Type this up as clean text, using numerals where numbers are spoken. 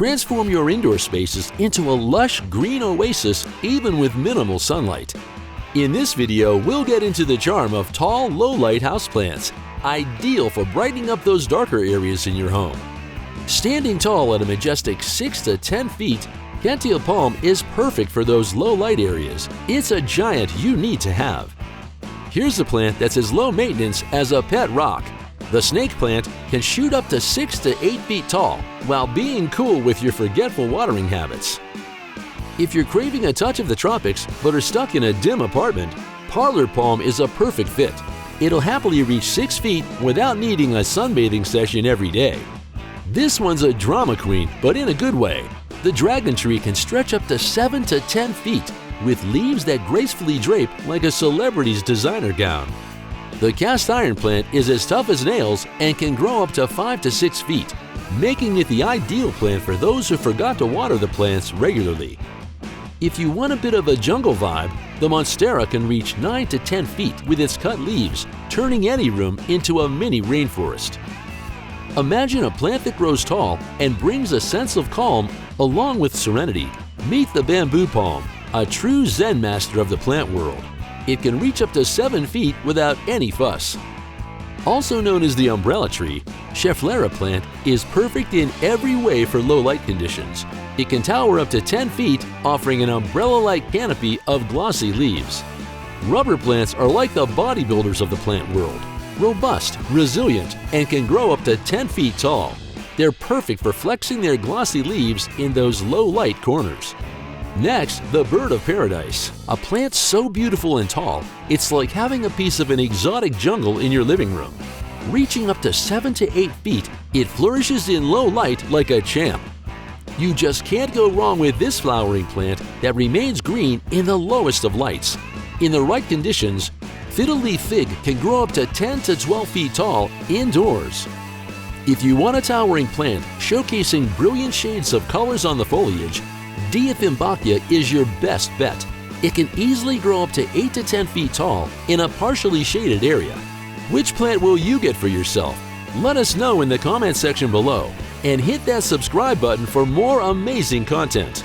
Transform your indoor spaces into a lush green oasis even with minimal sunlight. In this video, we'll get into the charm of tall, low-light houseplants, ideal for brightening up those darker areas in your home. Standing tall at a majestic 6 to 10 feet, Kentia Palm is perfect for those low-light areas. It's a giant you need to have. Here's a plant that's as low maintenance as a pet rock. The snake plant can shoot up to 6 to 8 feet tall while being cool with your forgetful watering habits. If you're craving a touch of the tropics but are stuck in a dim apartment, Parlor Palm is a perfect fit. It'll happily reach 6 feet without needing a sunbathing session every day. This one's a drama queen, but in a good way. The dragon tree can stretch up to 7 to 10 feet with leaves that gracefully drape like a celebrity's designer gown. The cast iron plant is as tough as nails and can grow up to 5 to 6 feet, making it the ideal plant for those who forgot to water the plants regularly. If you want a bit of a jungle vibe, the monstera can reach 9 to 10 feet with its cut leaves, turning any room into a mini rainforest. Imagine a plant that grows tall and brings a sense of calm along with serenity. Meet the bamboo palm, a true Zen master of the plant world. It can reach up to 7 feet without any fuss. Also known as the umbrella tree, Schefflera plant is perfect in every way for low light conditions. It can tower up to 10 feet, offering an umbrella-like canopy of glossy leaves. Rubber plants are like the bodybuilders of the plant world, robust, resilient, and can grow up to 10 feet tall. They're perfect for flexing their glossy leaves in those low-light corners. Next, the bird of paradise, a plant so beautiful and tall, it's like having a piece of an exotic jungle in your living room. Reaching up to 7 to 8 feet, it flourishes in low light like a champ. You just can't go wrong with this flowering plant that remains green in the lowest of lights. In the right conditions, fiddle leaf fig can grow up to 10 to 12 feet tall indoors. If you want a towering plant showcasing brilliant shades of colors on the foliage, Diathymbachia is your best bet. It can easily grow up to 8 to 10 feet tall in a partially shaded area. Which plant will you get for yourself? Let us know in the comment section below and hit that subscribe button for more amazing content.